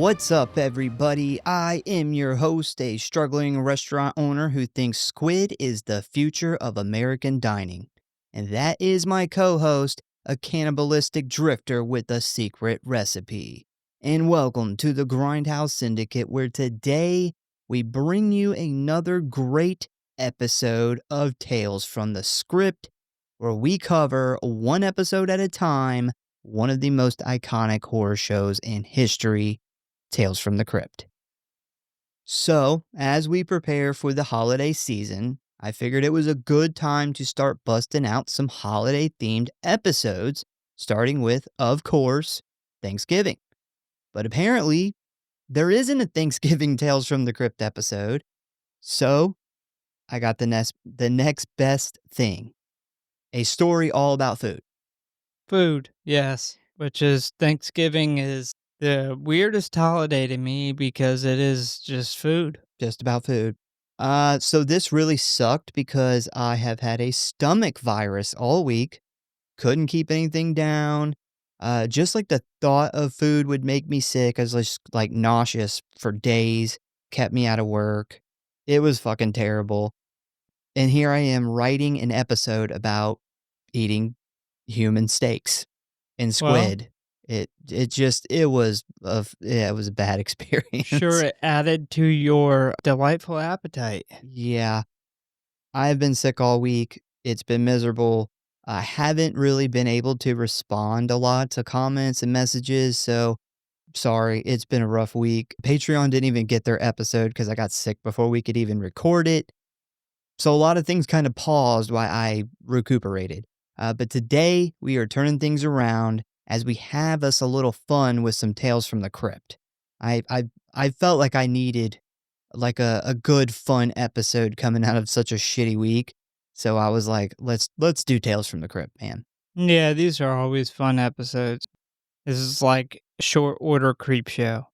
What's up, everybody? I am your host, a struggling restaurant owner who thinks squid is the future of American dining. And that is my co-host, a cannibalistic drifter with a secret recipe. And welcome to the Grindhouse Syndicate, where today we bring you another great episode of Tales from the Crypt, where we cover one episode at a time, one of the most iconic horror shows in history, Tales from the Crypt. So, as we prepare for the holiday season, I figured it was a good time to start busting out some holiday-themed episodes, starting with, of course, Thanksgiving. But apparently, there isn't a Thanksgiving Tales from the Crypt episode, so I got the next best thing. A story all about food. Food, yes, which is Thanksgiving is the weirdest holiday to me because it is just food. Just about food. So this really sucked because I have had a stomach virus all week. Couldn't keep anything down. Just like the thought of food would make me sick. I was just like nauseous for days. Kept me out of work. It was fucking terrible. And here I am writing an episode about eating human steaks and Well, squid. It was a bad experience. sure, it added to your delightful appetite. Yeah. I've been sick all week. It's been miserable. I haven't really been able to respond a lot to comments and messages, so sorry. It's been a rough week. Patreon didn't even get their episode because I got sick before we could even record it. So a lot of things kind of paused while I recuperated. But today we are turning things around as we have us a little fun with some Tales from the Crypt. I felt like I needed like a good fun episode coming out of such a shitty week. So I was like, let's do Tales from the Crypt, man. Yeah, these are always fun episodes. This is like short order creep show.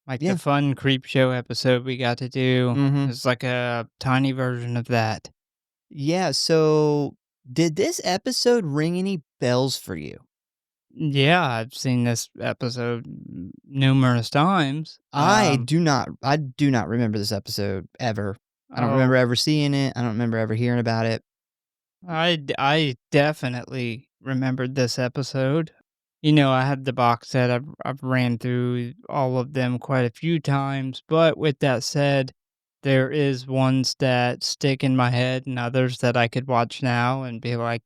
Like the Yeah. fun creep show episode we got to do Mm-hmm. is like a tiny version of that. Yeah, so did this episode ring any bells for you? Yeah, I've seen this episode numerous times. I do not remember this episode ever. I don't remember Oh, ever seeing it. I don't remember ever hearing about it. I definitely remembered this episode. You know, I had the box set. I've ran through all of them quite a few times, but with that said, there is ones that stick in my head and others that I could watch now and be like,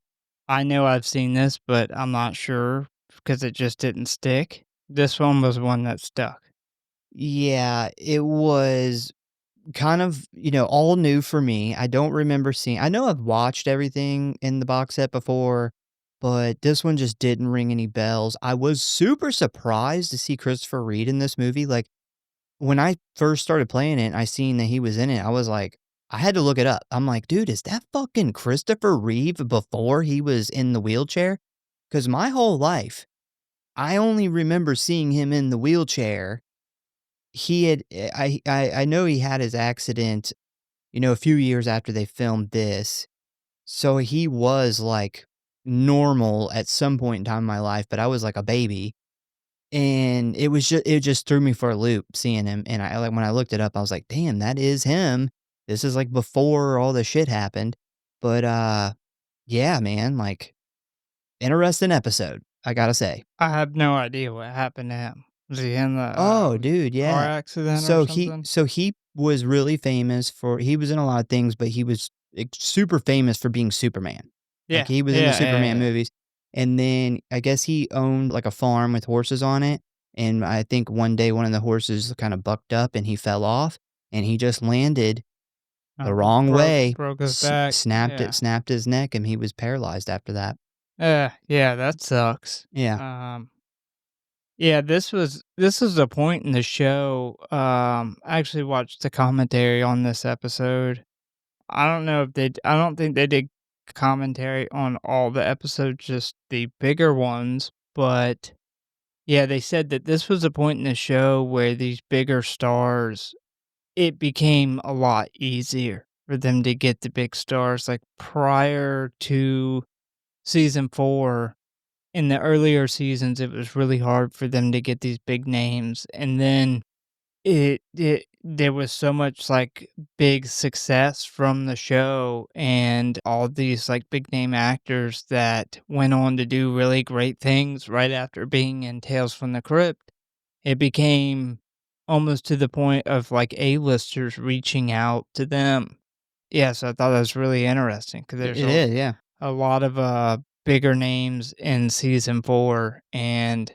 I know I've seen this, but I'm not sure because it just didn't stick. This one was one that stuck. Yeah, it was kind of, all new for me. I don't remember seeing I know I've watched everything in the box set before, but this one just didn't ring any bells. I was super surprised to see Christopher Reed in this movie. Like, when I first started playing it and I seen that he was in it, I was like, I had to look it up. I'm like, dude, is that fucking Christopher Reeve before he was in the wheelchair? Because my whole life, I only remember seeing him in the wheelchair. He had, I know he had his accident, a few years after they filmed this. So he was like normal at some point in time in my life, but I was like a baby. And it just threw me for a loop seeing him, and I like, when I looked it up, I was like, "Damn, that is him." This is, like, before all the shit happened, but, yeah, man, like, interesting episode, I gotta say. I have no idea what happened to him. Was he in the Oh, dude, car yeah. accident or So something? he was really famous for he was in a lot of things, but he was, like, super famous for being Superman. Like, Yeah, he was in the yeah, Superman yeah, movies, and then I guess he owned, like, a farm with horses on it, and I think one day one of the horses kinda bucked up and he fell off, and he just landed yeah. the wrong way, Broke his back. Yeah. snapped his neck, and he was paralyzed after that. Yeah, that sucks. Yeah. Um, yeah, this was a point in the show. I actually watched the commentary on this episode. I don't think they did commentary on all the episodes, just the bigger ones. But yeah, they said that this was a point in the show where these bigger stars, it became a lot easier for them to get the big stars. Like prior to season 4, in the earlier seasons, it was really hard for them to get these big names. And then it there was so much, like, big success from the show and all these, like, big name actors that went on to do really great things right after being in Tales from the Crypt. It became almost to the point of, like, A-listers reaching out to them. Yes, I thought that was really interesting because there's It is, yeah. a lot of, bigger names in season 4, and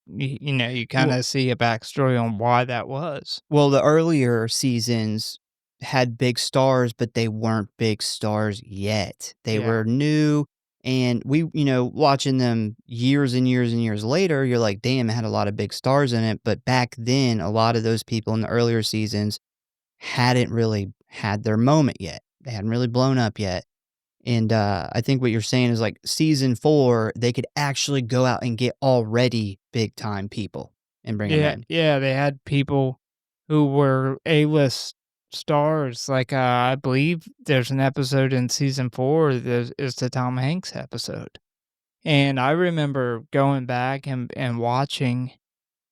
you Well kinda see a backstory on why that was. well, the earlier seasons had big stars, but they weren't big stars yet. They Yeah. were new, and watching them years and years and years later, you're like, "Damn, it had a lot of big stars in it," but back then, a lot of those people in the earlier seasons hadn't really had their moment yet. They hadn't really blown up yet. And, I think what you're saying is, like, season 4, they could actually go out and get already big time people and bring them Yeah, in. yeah, they had people who were A-list stars, like, I believe there's an episode in season 4 that is the Tom Hanks episode, and I remember going back and watching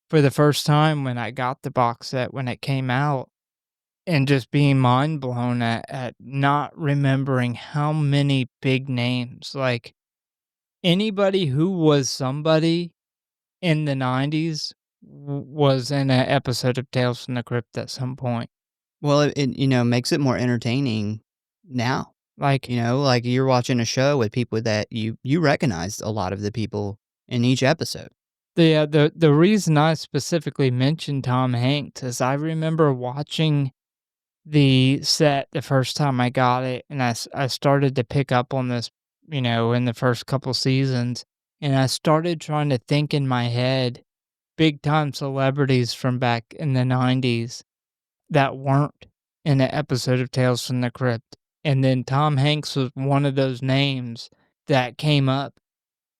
for the first time when I got the box set when it came out, and just being mind blown at not remembering how many big names, like, anybody who was somebody in the '90s was in a episode of Tales from the Crypt at some point. Well, it makes it more entertaining now. Like, Like, you're watching a show with people that you recognize a lot of the people in each episode. the reason I specifically mentioned Tom Hanks is I remember watching the set the first time I got it, and I started to pick up on this, in the first couple seasons, and I started trying to think in my head big time celebrities from back in the '90s that weren't in an episode of Tales from the Crypt, and then Tom Hanks was one of those names that came up,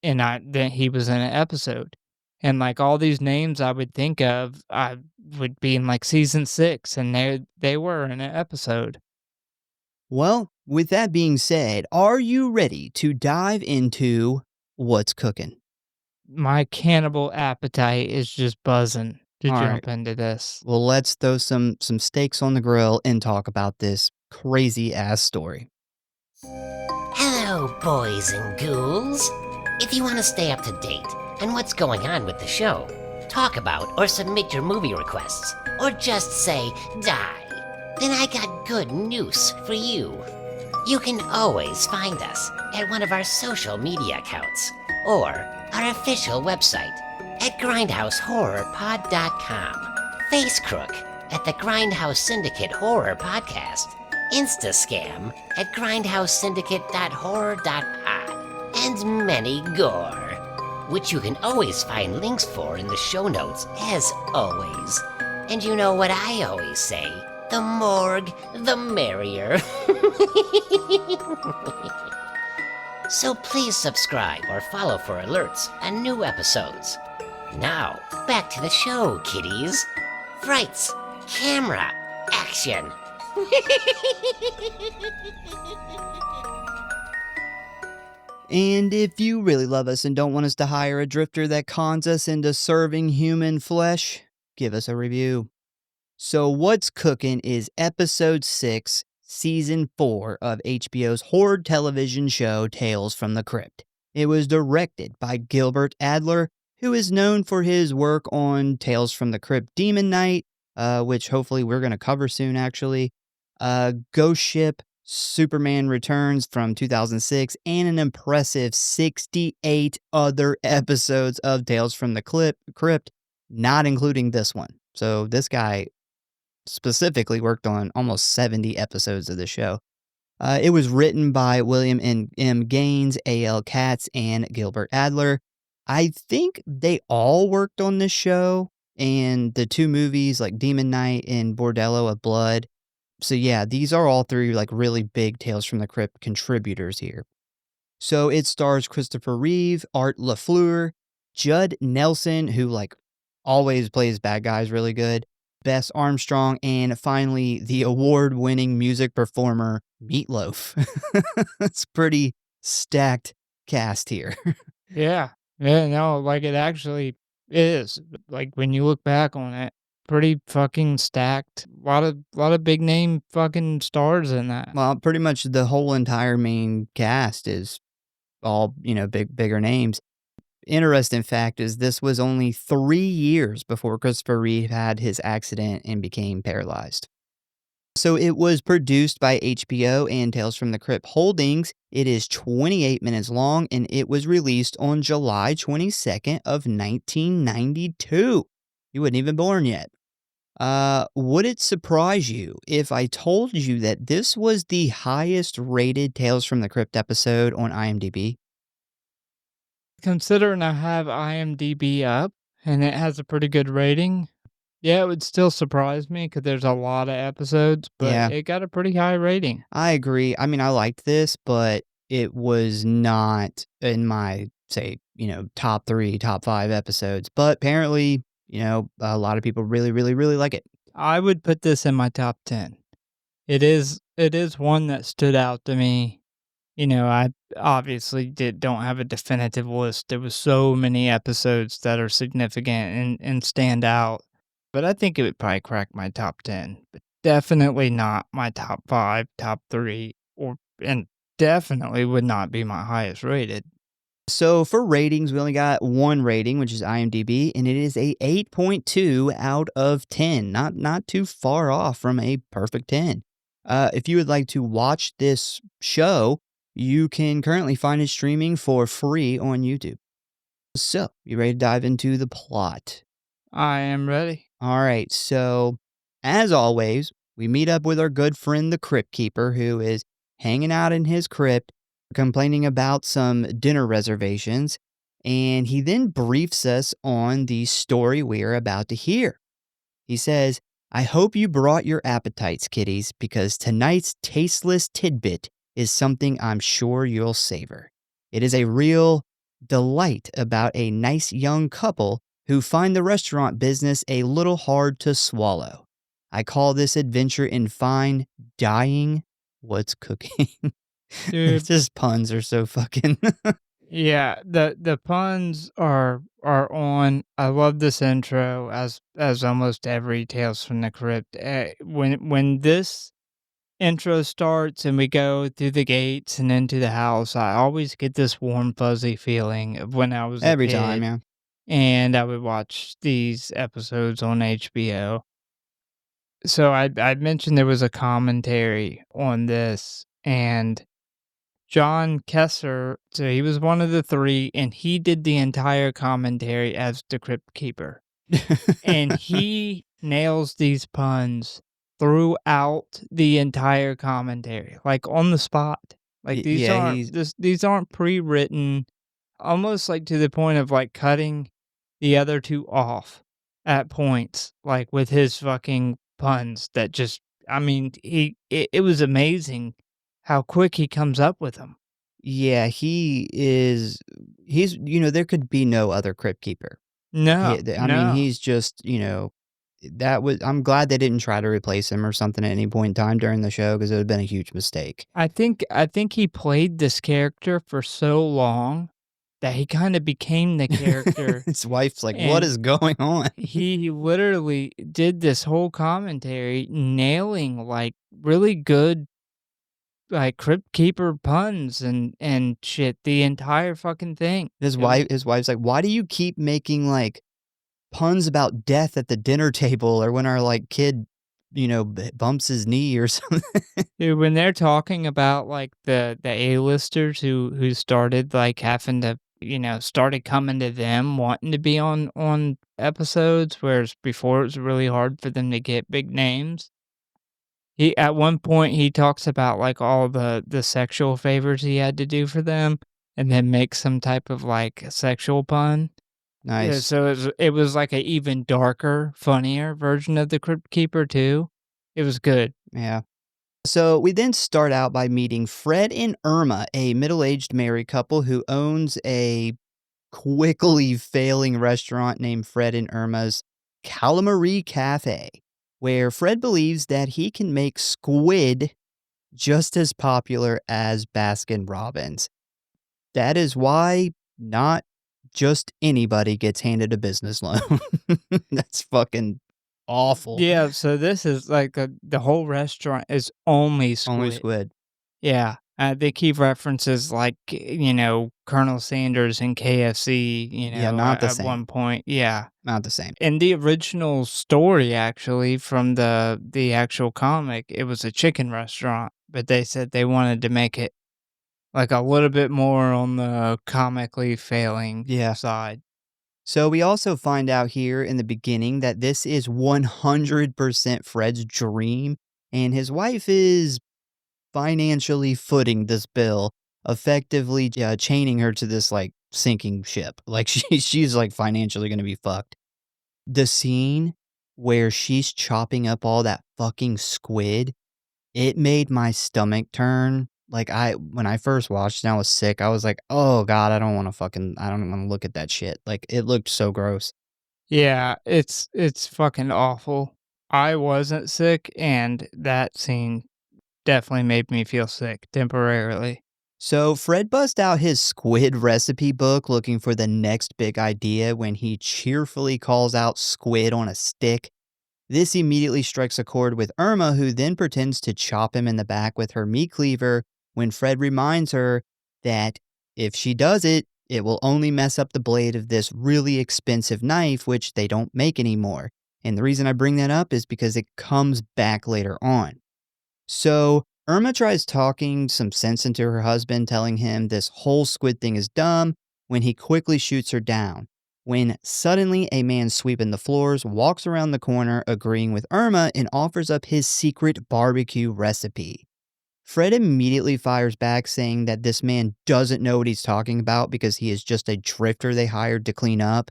and I then he was in an episode, and, like, all these names I would think of, I would be in, like, season 6, and they were in an episode. Well, with that being said, are you ready to dive into what's cooking? My cannibal appetite is just buzzing to Alright. jump into this. Well, let's throw some steaks on the grill and talk about this crazy ass story. Hello, boys and ghouls. If you want to stay up to date on what's going on with the show, talk about or submit your movie requests, or just say die, then I got good news for you. You can always find us at one of our social media accounts or our official website at Grindhouse.Horror.Pod.com, Facecrook at the Grindhouse Syndicate Horror Podcast, Instascam at grindhousesyndicate.horror.pod, and many gore, which you can always find links for in the show notes as always. And you know what I always say, the morgue, the merrier. So please subscribe or follow for alerts on new episodes. Now, back to the show, kiddies. Frights, camera, action. And if you really love us and don't want us to hire a drifter that cons us into serving human flesh, give us a review. So, What's Cooking is episode 6, season 4 of HBO's horror television show Tales from the Crypt. It was directed by Gilbert Adler, who is known for his work on Tales from the Crypt Demon Knight, which hopefully we're going to cover soon, actually. Ghost Ship, Superman Returns from 2006, and an impressive 68 other episodes of Tales from the Crypt, not including this one. So this guy specifically worked on almost 70 episodes of the show. It was written by William M. Gaines, A.L. Katz, and Gilbert Adler. I think they all worked on this show and the two movies like Demon Knight and Bordello of Blood. So yeah, these are all three like really big Tales from the Crypt contributors here. So it stars Christopher Reeve, Art LaFleur, Judd Nelson, who like always plays bad guys really good, Bess Armstrong, and finally the award-winning music performer Meatloaf. It's pretty stacked cast here. Yeah. Yeah, no, like, it actually is, like, when you look back on it. pretty fucking stacked. Lot of big name fucking stars in that. Well, pretty much the whole entire main cast is all, bigger names. Interesting fact is this was only 3 years before Christopher Reeve had his accident and became paralyzed. So it was produced by HBO and Tales from the Crypt Holdings. It is 28 minutes long and it was released on July 22nd of 1992. You weren't even born yet. Would it surprise you if I told you that this was the highest rated Tales from the Crypt episode on IMDb? Considering I have IMDb up and it has a pretty good rating, yeah, it would still surprise me because there's a lot of episodes, but Yeah, it got a pretty high rating. I agree. I mean, I liked this, but it was not in my, say, top 3, top 5 episodes. But apparently, a lot of people really, really, really like it. I would put this in my top 10. It is one that stood out to me. I obviously don't have a definitive list. There was so many episodes that are significant and stand out, but I think it would probably crack my top 10, but definitely not my top 5, top 3, and definitely would not be my highest rated. So for ratings, we only got one rating, which is IMDb, and it is a 8.2 out of 10. Not too far off from a perfect 10. If you would like to watch this show, you can currently find it streaming for free on YouTube. So, you ready to dive into the plot? I am ready. All right, so as always, we meet up with our good friend, the Crypt Keeper, who is hanging out in his crypt, complaining about some dinner reservations, and he then briefs us on the story we're about to hear. He says, I hope you brought your appetites, kiddies, because tonight's tasteless tidbit is something I'm sure you'll savor. It is a real delight about a nice young couple who find the restaurant business a little hard to swallow. I call this adventure in fine dying what's cooking. It's Dude, just puns are so fucking. yeah, the puns are on. I love this intro as almost every Tales from the Crypt. When this intro starts and we go through the gates and into the house, I always get this warm, fuzzy feeling of when I was a Every time, kid yeah. and I would watch these episodes on HBO. So I mentioned there was a commentary on this, and John Kessler, so he was one of the three, and he did the entire commentary as the Crypt Keeper. And he nails these puns throughout the entire commentary, like, on the spot. Like, Yeah, he's these aren't pre-written, almost, like, to the point of, like, cutting the other 2 off at points, like, with his fucking puns that just I mean, it was amazing how quick he comes up with them. yeah, there could be no other Crypt Keeper. No, I mean, no. he's just, I'm glad they didn't try to replace him or something at any point in time during the show because it would have been a huge mistake. I think he played this character for so long that he kinda became the character, His wife's like, "What and is going on?" he literally did this whole commentary nailing, like, really good, like, Crypt Keeper puns and shit the entire fucking thing. It was His wife's like, "Why do you keep making, like, puns about death at the dinner table or when our, like, kid, bumps his knee or something?" Dude, when they're talking about, like, the A-listers who started, like, having to started coming to them wanting to be on episodes, whereas before it was really hard for them to get big names. He at one point, he talks about, like, all the sexual favors he had to do for them and then make some type of, like, sexual pun. Yeah, Nice. so it was like a even darker, funnier version of the Crypt Keeper too. It was good. Yeah. So we then start out by meeting Fred and Irma, a middle-aged married couple who owns a quickly failing restaurant named Fred and Irma's Calamari Cafe, where Fred believes that he can make squid just as popular as Baskin Robbins. That is why not just anybody gets handed a business loan. That's fucking awful. Yeah, so this is like the whole restaurant is only Only squid. squid. Yeah, they keep references like, Colonel Sanders and KFC, Yeah, not the at same. one point. Yeah. Not the same. In the original story, actually, from the actual comic, it was a chicken restaurant, but they said they wanted to make it, like, a little bit more on the comically failing Yeah. side. So we also find out here in the beginning that this is 100% Fred's dream, and his wife is financially footing this bill, effectively chaining her to this like sinking ship. Like she's like financially gonna be fucked. The scene where she's chopping up all that fucking squid, it made my stomach turn. Like when I first watched and I was sick, I was like, oh god, I don't wanna look at that shit. Like it looked so gross. Yeah, it's fucking awful. I wasn't sick, and that scene definitely made me feel sick temporarily. So Fred busts out his squid recipe book looking for the next big idea when he cheerfully calls out squid on a stick. This immediately strikes a chord with Irma, who then pretends to chop him in the back with her meat cleaver when Fred reminds her that if she does it, it will only mess up the blade of this really expensive knife, which they don't make anymore. And the reason I bring that up is because it comes back later on. So Irma tries talking some sense into her husband, telling him this whole squid thing is dumb, when he quickly shoots her down. When suddenly a man sweeping the floors walks around the corner, agreeing with Irma, and offers up his secret barbecue recipe. Fred immediately fires back, saying that this man doesn't know what he's talking about because he is just a drifter they hired to clean up.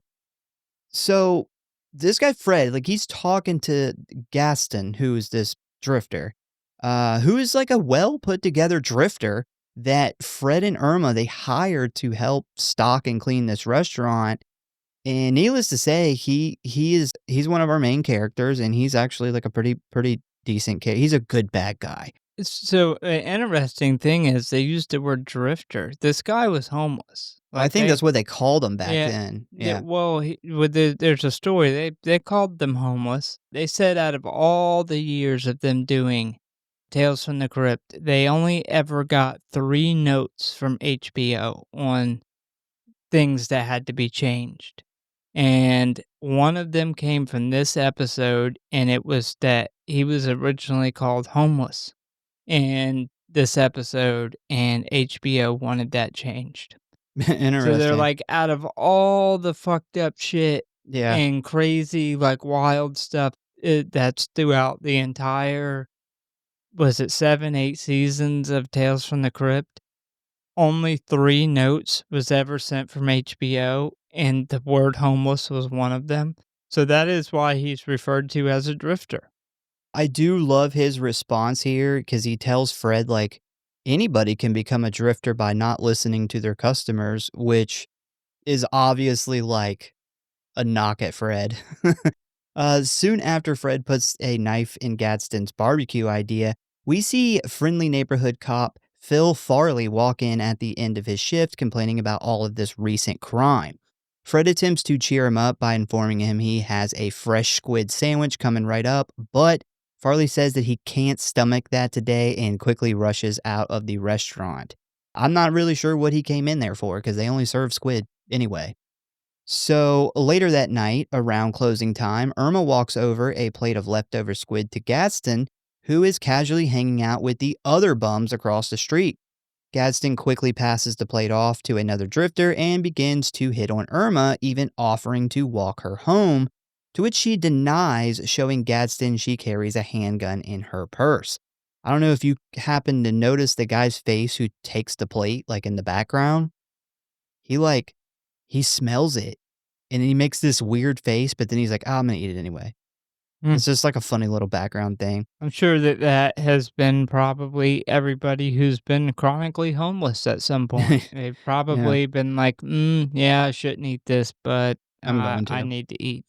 So this guy Fred, like he's talking to Gaston, who's this drifter, who is like a well put together drifter that Fred and Irma they hired to help stock and clean this restaurant. And needless to say, he's one of our main characters, and he's actually like a pretty decent kid. He's a good bad guy. So, an interesting thing is they used the word drifter. This guy was homeless. I Like, think that's what they called him back yeah, then. Yeah. well, there's a story. They called them homeless. They said out of all the years of them doing Tales from the Crypt, they only ever got 3 notes from HBO on things that had to be changed. And one of them came from this episode, and it was that he was originally called homeless in this episode, and HBO wanted that changed. So they're Interesting. like, out of all the fucked up shit Yeah. and crazy, like, wild stuff, that's throughout the entire, was it 7, 8 seasons of Tales from the Crypt? Only 3 notes was ever sent from HBO, and the word homeless was one of them. So that is why he's referred to as a drifter. I do love his response here because he tells Fred, like, anybody can become a drifter by not listening to their customers, which is obviously like a knock at Fred. Soon after Fred puts a knife in Gadsden's barbecue idea, we see friendly neighborhood cop Phil Farley walk in at the end of his shift complaining about all of this recent crime. Fred attempts to cheer him up by informing him he has a fresh squid sandwich coming right up, but Farley says that he can't stomach that today and quickly rushes out of the restaurant. I'm not really sure what he came in there for because they only serve squid anyway. So later that night, around closing time, Irma walks over a plate of leftover squid to Gadsden, who is casually hanging out with the other bums across the street. Gadsden quickly passes the plate off to another drifter and begins to hit on Irma, even offering to walk her home, to which she denies, showing Gadsden she carries a handgun in her purse. I don't know if you happen to notice the guy's face who takes the plate, like in the background. He like he smells it, and he makes this weird face, but then he's like, "Oh, I'm gonna eat it anyway." Hmm. It's just like a funny little background thing. I'm sure that that has been probably everybody who's been chronically homeless at some point. They've Yeah, probably been like, yeah, I shouldn't eat this, but I'm going I to. need to eat.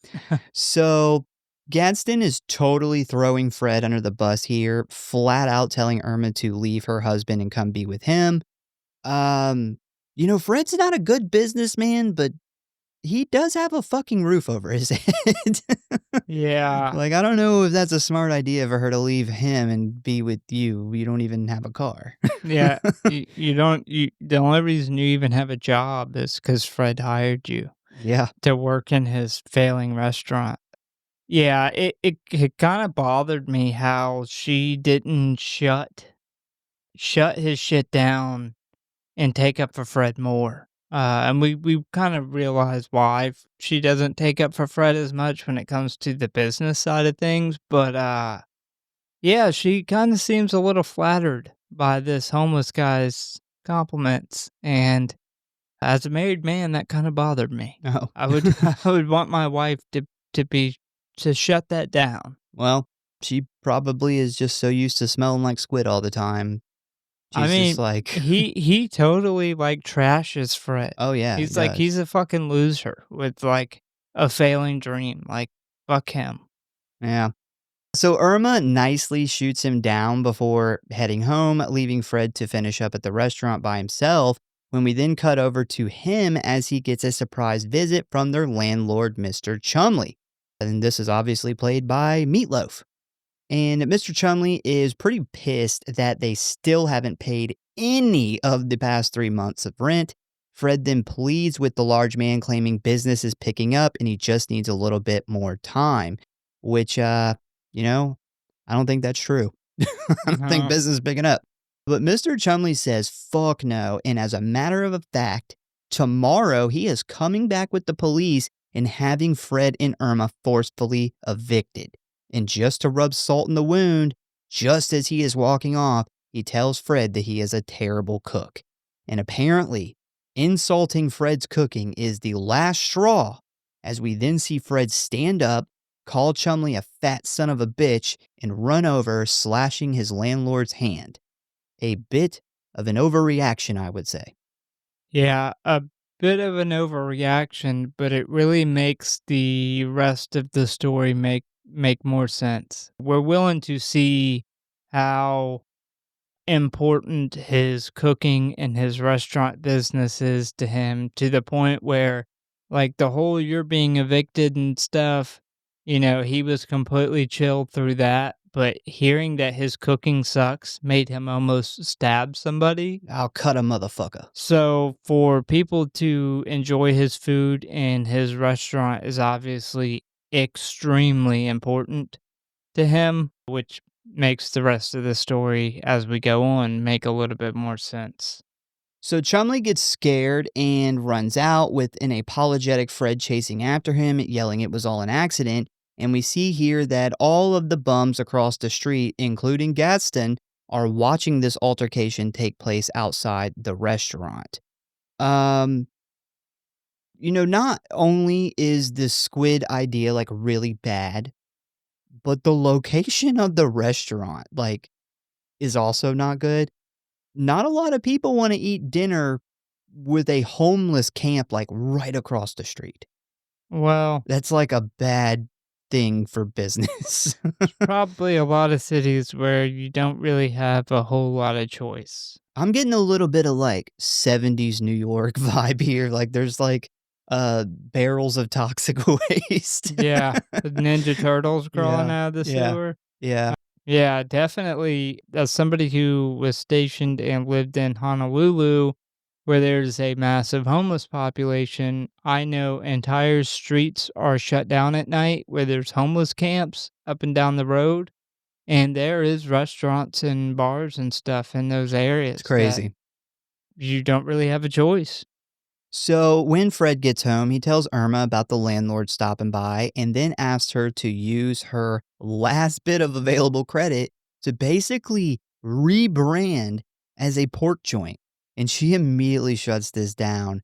So, Gadsden is totally throwing Fred under the bus here, flat out telling Irma to leave her husband and come be with him. Um, Fred's not a good businessman, but he does have a fucking roof over his head. Yeah. Like, I don't know if that's a smart idea for her to leave him and be with you. You don't even have a car. Yeah. You don't the only reason you even have a job is because Fred hired you Yeah. to work in his failing restaurant. Yeah, it kinda bothered me how she didn't shut his shit down and take up for Fred more. And we kind of realize why she doesn't take up for Fred as much when it comes to the business side of things, but, yeah, she kinda seems a little flattered by this homeless guy's compliments, and as a married man, that kinda bothered me. Oh. I would I would want my wife to be to shut that down. Well, she probably is just so used to smelling like squid all the time. I She's just mean, like, he totally, like, trashes Fred. oh, yeah, he He's like, does. he's a fucking loser with, like, a failing dream, like, fuck him. Yeah. So Irma nicely shoots him down before heading home, leaving Fred to finish up at the restaurant by himself. When we then cut over to him as he gets a surprise visit from their landlord, Mr. Chumley. And this is obviously played by Meatloaf. And Mr. Chumley is pretty pissed that they still haven't paid any of the past 3 months of rent. Fred then pleads with the large man, claiming business is picking up and he just needs a little bit more time, which, you know, I don't think that's true. I don't think Uh-huh. business is picking up. But Mr. Chumley says, fuck no. And as a matter of fact, tomorrow he is coming back with the police and having Fred and Irma forcefully evicted. And just to rub salt in the wound, just as he is walking off, he tells Fred that he is a terrible cook. And apparently, insulting Fred's cooking is the last straw, as we then see Fred stand up, call Chumley a fat son of a bitch, and run over, slashing his landlord's hand. A bit of an overreaction, I would say. Yeah, a bit of an overreaction, but it really makes the rest of the story make more sense. We're willing to see how important his cooking and his restaurant business is to him, to the point where, like, the whole "you're being evicted" and stuff, he was completely chilled through that, but hearing that his cooking sucks made him almost stab somebody. I'll cut a motherfucker. So for people to enjoy his food and his restaurant is obviously extremely important to him, which makes the rest of the story as we go on make a little bit more sense. So Chumley gets scared and runs out with an apologetic Fred chasing after him, yelling it was all an accident. And we see here that all of the bums across the street, including Gaston, are watching this altercation take place outside the restaurant. Um, not only is the squid idea like really bad, but the location of the restaurant is also not good. Not a lot of people want to eat dinner with a homeless camp like right across the street. Well, That's like a bad thing for business. probably a lot of cities where you don't really have a whole lot of choice. I'm getting a little bit of like 70s New York vibe here. Like there's barrels of toxic waste. Yeah, the Ninja Turtles crawling Yeah. out of the Yeah. sewer. Yeah. Yeah, definitely. As somebody who was stationed and lived in Honolulu, where there's a massive homeless population, I know entire streets are shut down at night where there's homeless camps up and down the road. And there is restaurants and bars and stuff in those It's areas that crazy. you don't really have a choice. So when Fred gets home, he tells Irma about the landlord stopping by and then asks her to use her last bit of available credit to basically rebrand as a pork joint. And she immediately shuts this down.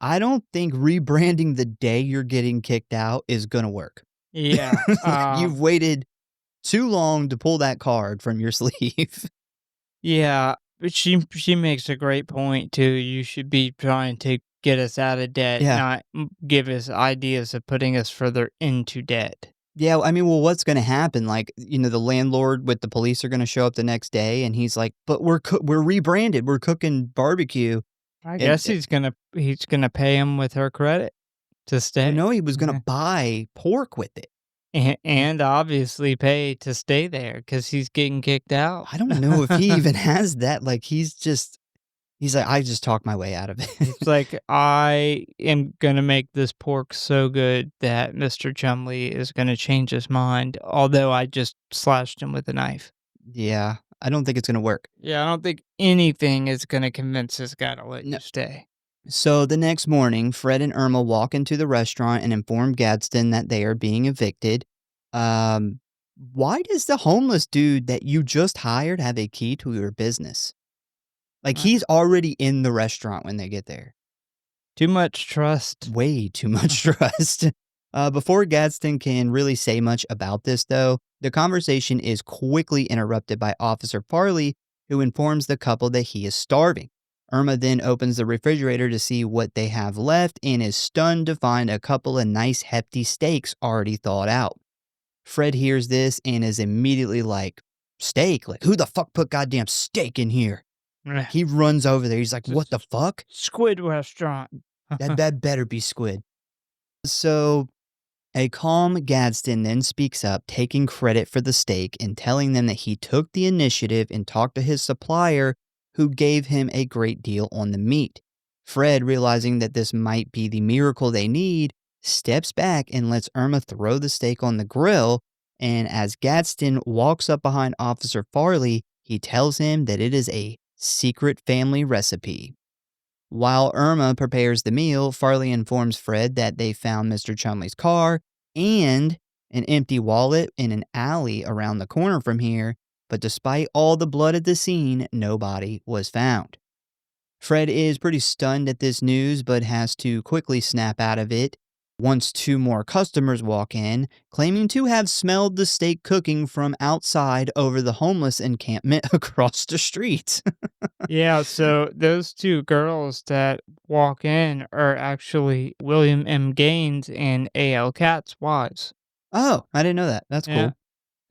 I don't think rebranding the day you're getting kicked out is going to work. Yeah. You've waited too long to pull that card from your sleeve. Yeah, but she makes a great point too. You should be trying to get us out of debt, Yeah. not give us ideas of putting us further into debt. Yeah, I mean, well, what's going to happen? The landlord with the police are going to show up the next day, and he's like, "But we're rebranded. We're cooking barbecue." I And guess he's gonna pay him with her credit To I stay. know he was gonna Yeah. buy pork with it. And obviously pay to stay there because he's getting kicked out. I don't know if he even has that, like, he's like, "I just talked my way out of it." It's like, "I am gonna make this pork so good that Mr. Chumley is gonna change his mind, although I just slashed him with a knife." Yeah, I don't think it's gonna work. Yeah, I don't think anything is gonna convince this guy to let No. you stay. So the next morning, Fred and Irma walk into the restaurant and inform Gadsden that they are being evicted. Um, why does the homeless dude that you just hired have a key to your business? Like, Uh, he's already in the restaurant when they get there. Too much trust. Way too much trust. Before Gadsden can really say much about this, though, the conversation is quickly interrupted by Officer Farley, who informs the couple that he is starving. Irma then opens the refrigerator to see what they have left and is stunned to find a couple of nice hefty steaks already thawed out. Fred hears this and is immediately like, steak? Like, who the fuck put goddamn steak in here? Ugh, He runs over there. He's like, what the just fuck? squid restaurant. That better be squid. So a calm Gadsden then speaks up, taking credit for the steak and telling them that he took the initiative and talked to his supplier, who gave him a great deal on the meat. Fred, realizing that this might be the miracle they need, steps back and lets Irma throw the steak on the grill. And as Gadsden walks up behind Officer Farley, he tells him that it is a secret family recipe. While Irma prepares the meal, Farley informs Fred that they found Mr. Chumley's car and an empty wallet in an alley around the corner from here, but despite all the blood at the scene, nobody was found. Fred is pretty stunned at this news, but has to quickly snap out of it once two more customers walk in, claiming to have smelled the steak cooking from outside over the homeless encampment across the street. Yeah, so those 2 girls that walk in are actually William M. Gaines and A.L. Catt's wives. Oh, I didn't know that. That's Yeah. cool.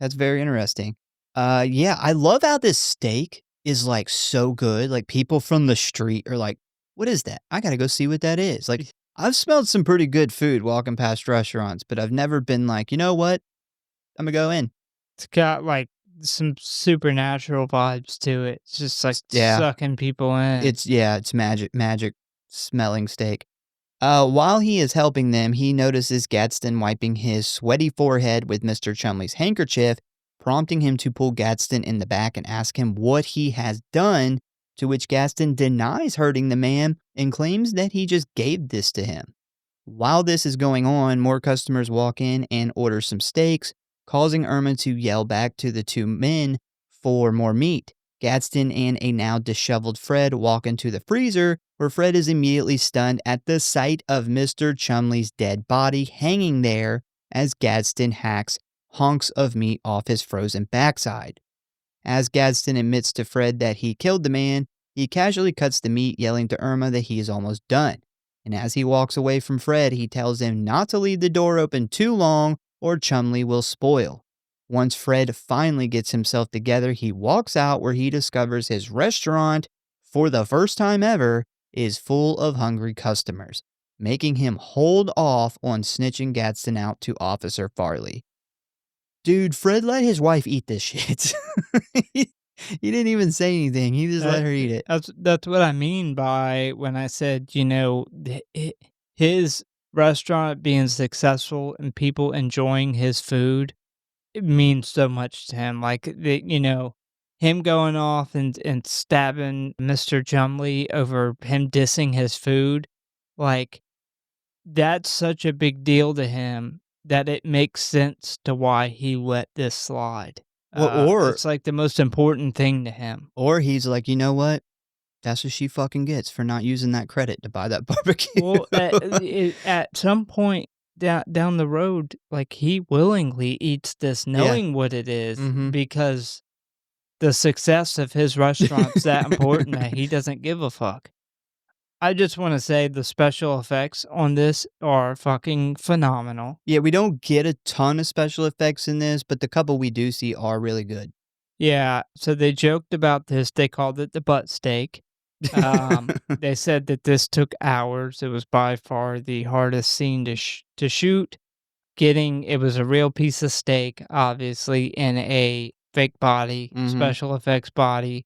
That's very interesting. Yeah, I love how this steak is, like, so good. Like, people from the street are like, "What is that? I gotta go see what that is." Like, I've smelled some pretty good food walking past restaurants, but I've never been like, "You know what? Imma go in." It's got, like, some supernatural vibes to it. It's just, like, Yeah, sucking people in. it's magic smelling steak. While he is helping them, he notices Gadsden wiping his sweaty forehead with Mr. Chumley's handkerchief, prompting him to pull Gadsden in the back and ask him what he has done, to which Gadsden denies hurting the man and claims that he just gave this to him. While this is going on, more customers walk in and order some steaks, causing Irma to yell back to the two men for more meat. Gadsden and a now disheveled Fred walk into the freezer, where Fred is immediately stunned at the sight of Mr. Chumley's dead body hanging there as Gadsden hacks hunks of meat off his frozen backside. As Gadsden admits to Fred that he killed the man, he casually cuts the meat, yelling to Irma that he is almost done. And as he walks away from Fred, he tells him not to leave the door open too long or Chumley will spoil. Once Fred finally gets himself together, he walks out, where he discovers his restaurant, for the first time ever, is full of hungry customers, making him hold off on snitching Gadsden out to Officer Farley. Dude, Fred let his wife eat this shit. he, he didn't even say anything. He just let her eat it. That's what I mean by when I said, his restaurant being successful and people enjoying his food, it means so much to him. Like, him going off and stabbing Mr. Chumley over him dissing his food, like, that's such a big deal to him that it makes sense to why he let this slide. Well, or It's like the most important thing to him. or he's like, you know what? That's what she fucking gets for not using that credit to buy that barbecue. Well, at some point down the road, like, he willingly eats this knowing what it is Mhm. because the success of his restaurant's that important that he doesn't give a fuck. I just wanna say the special effects on this are fucking phenomenal. Yeah, we don't get a ton of special effects in this, but the couple we do see are really good. Yeah, so they joked about this, they called it the butt steak. They said that this took hours. It was by far the hardest scene to shoot. It was a real piece of steak, obviously, in a fake body, Mhm. special effects body,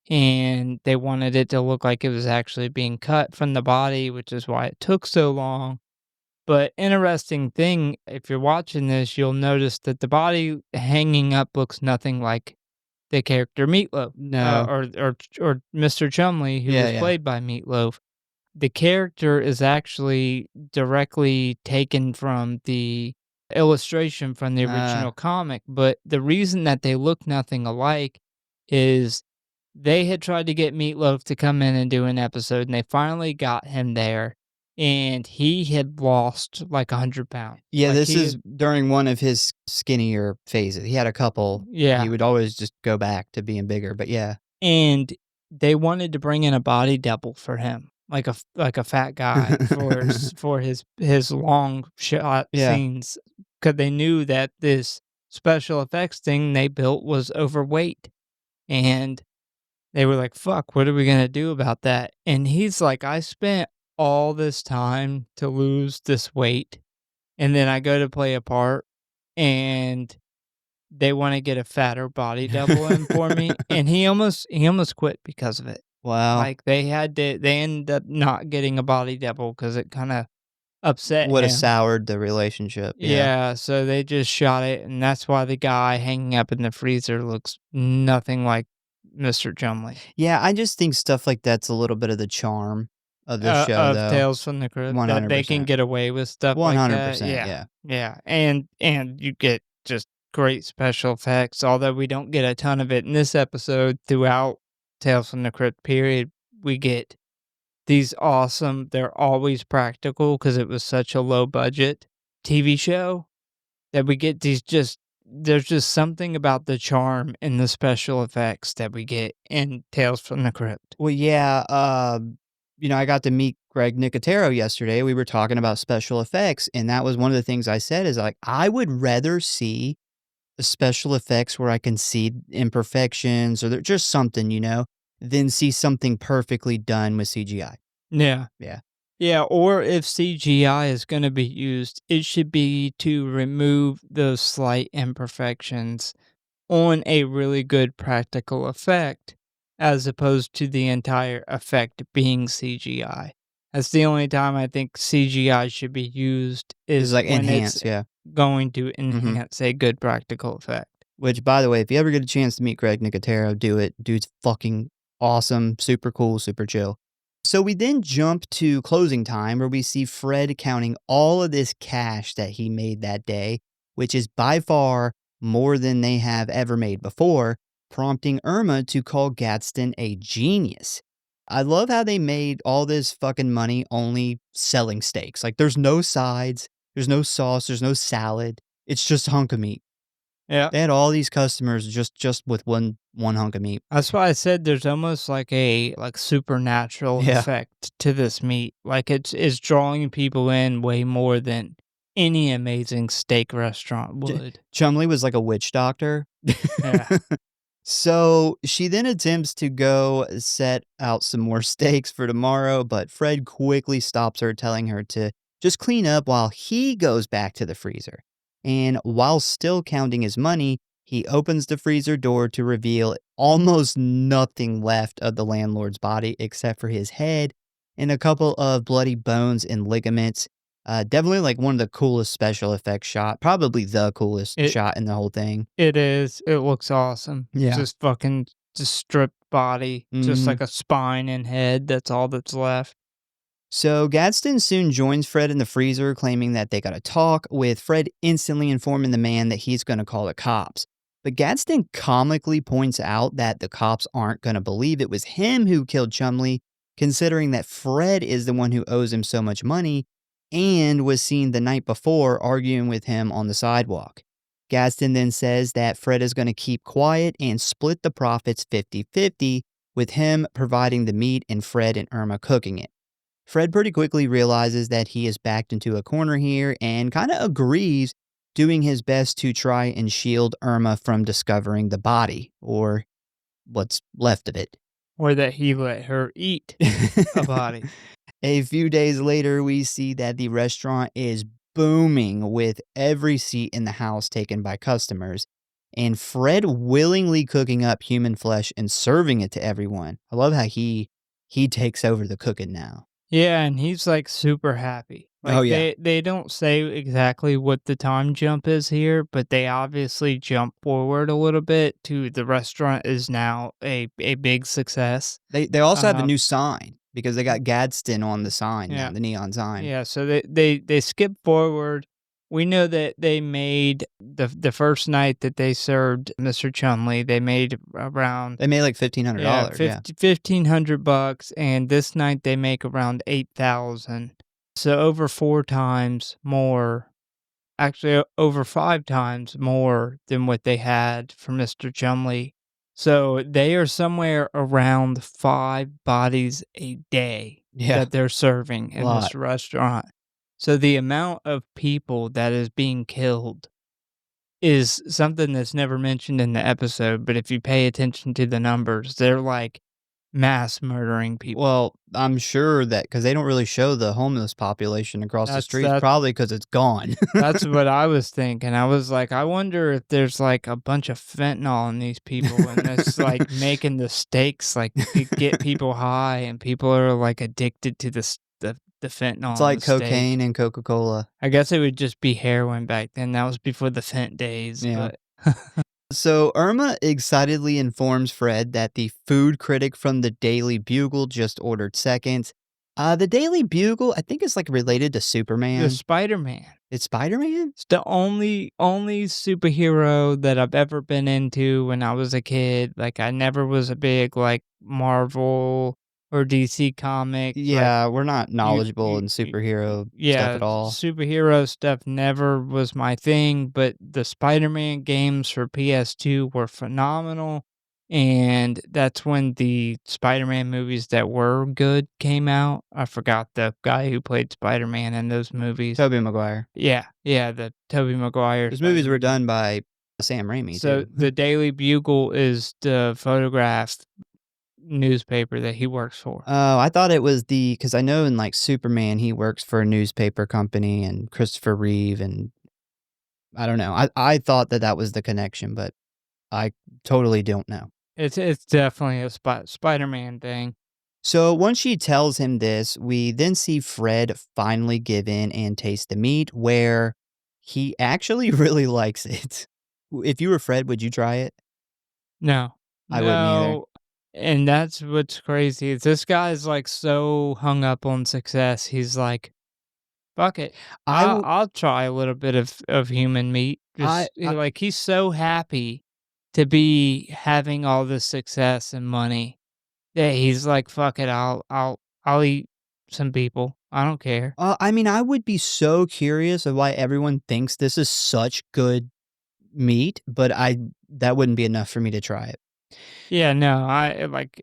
and they wanted it to look like it was actually being cut from the body, which is why it took so long. But interesting thing, if you're watching this, you'll notice that the body hanging up looks nothing like the character Meatloaf, No. or Mr. Chumley, who Yeah, was yeah. played by Meatloaf. The character is actually directly taken from the illustration from the Uh, original comic, but the reason that they look nothing alike is they had tried to get Meatloaf to come in and do an episode, and they finally got him there, and he had lost like 100 pounds. yeah, Like this he is had during one of his skinnier phases. He had a couple. He Yeah, would always just go back to being bigger, but yeah. and they wanted to bring in a body double for him, like a fat guy for his long shot Yeah. scenes, because they knew that this special effects thing they built was overweight, and they were like, "Fuck, what are we gonna do about that?" And he's like, "I spent all this time to lose this weight, and then I go to play a part, and they wanna get a fatter body double in for me," and he almost quit because of it. Wow. Like, they ended up not getting a body double because it kinda upset Would have him. soured the relationship, yeah. Yeah, so they just shot it, and that's why the guy hanging up in the freezer looks nothing like Mr. Chumley. Yeah, I just think stuff like that's a little bit of the charm of the show, Of though. Tales from the Crypt, that they can 100%. get away with stuff like that, 100%, yeah, yeah. yeah, and you get just great special effects, although we don't get a ton of it in this episode. Throughout Tales from the Crypt period, we get these awesome, they're always practical because it was such a low budget TV show, that we get these just there's just something about the charm in the special effects that we get in Tales from the Crypt. Well, yeah, I got to meet Greg Nicotero yesterday. We were talking about special effects, and that was one of the things I said is like, I would rather see the special effects where I can see imperfections or just something, than see something perfectly done with CGI. Yeah. Yeah. Yeah, or if CGI is gonna be used, it should be to remove those slight imperfections on a really good practical effect, as opposed to the entire effect being CGI. That's the only time I think CGI should be used It's is like when it's enhance, yeah. going to Mhm. enhance a good practical effect. Which, by the way, if you ever get a chance to meet Greg Nicotero, do it. Dude's fucking awesome, super cool, super chill. So we then jump to closing time where we see Fred counting all of this cash that he made that day, which is by far more than they have ever made before, prompting Irma to call Gadsden a genius. I love how they made all this fucking money only selling steaks. Like, there's no sides, there's no sauce, there's no salad. It's just a hunk of meat. Yeah. They had all these customers just with one hunk of meat. That's why I said there's almost like a supernatural Yeah. effect to this meat. Like it's drawing people in way more than any amazing steak restaurant would. Chumley was like a witch doctor. Yeah. So she then attempts to go set out some more steaks for tomorrow, but Fred quickly stops her, telling her to just clean up while he goes back to the freezer. And while still counting his money, he opens the freezer door to reveal almost nothing left of the landlord's body except for his head and a couple of bloody bones and ligaments. Definitely like one of the coolest special effects shot, probably the coolest It shot in the whole thing. it is. It looks awesome. Yeah. Just fucking just stripped body, just Mhm. like a spine and head. That's all that's left. So Gadsden soon joins Fred in the freezer, claiming that they gotta talk, with Fred instantly informing the man that he's gonna call the cops. But Gadsden comically points out that the cops aren't gonna believe it was him who killed Chumley, considering that Fred is the one who owes him so much money and was seen the night before arguing with him on the sidewalk. Gadsden then says that Fred is gonna keep quiet and split the profits 50-50, with him providing the meat and Fred and Irma cooking it. Fred pretty quickly realizes that he is backed into a corner here and kind of agrees, doing his best to try and shield Irma from discovering the body, or what's left of it. or that he let her eat a body. A few days later, we see that the restaurant is booming with every seat in the house taken by customers, and Fred willingly cooking up human flesh and serving it to everyone. I love how he takes over the cooking now. Yeah, and he's, like, super happy. Oh, Like, yeah. they don't say exactly what the time jump is here, but they obviously jump forward a little bit to the restaurant is now a big success. They also have a Um, new sign because they got Gadsden on the sign now, yeah. the neon sign. Yeah, so they skip forward. We know that they made the first night that they served Mr. Chumley, they made around They made like yeah, $1,500, yeah. 1,500 bucks, and this night they make around 8,000. So over 4 times more, actually over 5 times more than what they had for Mr. Chumley. So they are somewhere around 5 bodies a day Yeah, that they're serving a in lot. this restaurant. So the amount of people that is being killed is something that's never mentioned in the episode, but if you pay attention to the numbers, they're like mass murdering people. Well, I'm sure that because they don't really show the homeless population across the That's streets, that probably because it's gone. that's what I was thinking. I was like, I wonder if there's like a bunch of fentanyl in these people and it's like making the stakes like get people high and people are like addicted to the It's fentanyl in the like steak. cocaine and Coca-Cola. I guess it would just be heroin back then. That was before the fent days, Yeah. but So Irma excitedly informs Fred that the food critic from the Daily Bugle just ordered seconds. The Daily Bugle, I think, is like related to the Superman. Spider-Man. It's Spider-Man? It's the only superhero that I've ever been into when I was a kid. Like, I never was a big, like, Marvel or DC Comics, like, Yeah, we're not you knowledgeable you in you superhero stuff yeah, at all. superhero stuff never was my thing, but the Spider-Man games for PS2 were phenomenal, and that's when the Spider-Man movies that were good came out. I forgot the guy who played Spider-Man in those movies. Tobey Maguire. Yeah, the Tobey Maguire Those movies were Spider-Man. done by Sam Raimi, So, too. the Daily Bugle is the photograph newspaper that he works for. Oh, I thought it was because I know in, like, Superman, he works for a newspaper company and Christopher Reeve, and I don't know. I thought that that was the connection, but I totally don't know. It's definitely a Spider-Man thing. So once she tells him this, we then see Fred finally give in and taste the meat, where he actually really likes it. If you were Fred, would you try it? No. I wouldn't either. No, and that's what's crazy is this guy's, like, so hung up on success, he's like, "Fuck it. I w I'll try a little bit of human meat." I Like, he's so happy to be having all this success and money that he's like, "Fuck it, I'll eat some people. I don't care." I mean, I would be so curious of why everyone thinks this is such good meat, but that wouldn't be enough for me to try it. Yeah, no,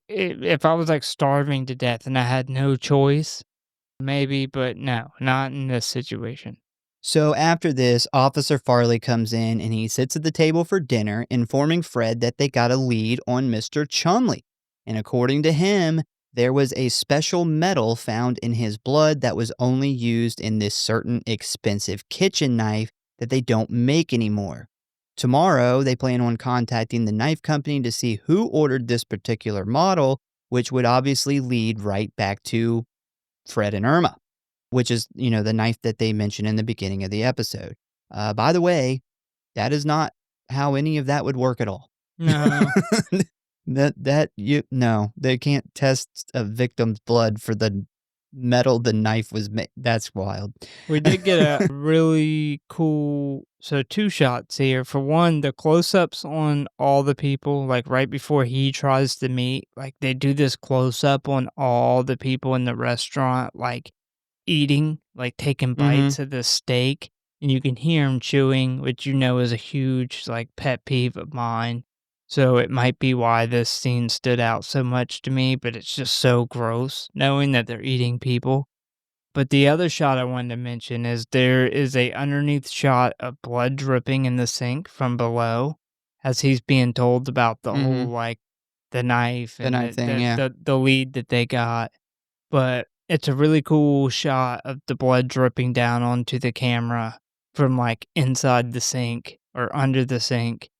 if I was, like, starving to death and I had no choice, maybe, but no, not in this situation. So after this, Officer Farley comes in and he sits at the table for dinner, informing Fred that they got a lead on Mr. Chumley. And according to him, there was a special metal found in his blood that was only used in this certain expensive kitchen knife that they don't make anymore. Tomorrow, they plan on contacting the knife company to see who ordered this particular model, which would obviously lead right back to Fred and Irma, which is, the knife that they mentioned in the beginning of the episode. By the way, that is not how any of that would work at all. No. No, they can't test a victim's blood for the metal the knife was made. That's wild. We did get a really cool 2 shots here. For one, the close-ups on all the people, like, right before he tries to meet, like, they do this close-up on all the people in the restaurant, like, eating, like, taking Mhm. bites of the steak, and you can hear him chewing, which is a huge, like, pet peeve of mine. So it might be why this scene stood out so much to me, but it's just so gross knowing that they're eating people. But the other shot I wanted to mention is there is a underneath shot of blood dripping in the sink from below as he's being told about the whole, Mhm. like, the knife The and knife thing, yeah. the lead that they got, but it's a really cool shot of the blood dripping down onto the camera from, like, inside the sink or under the sink,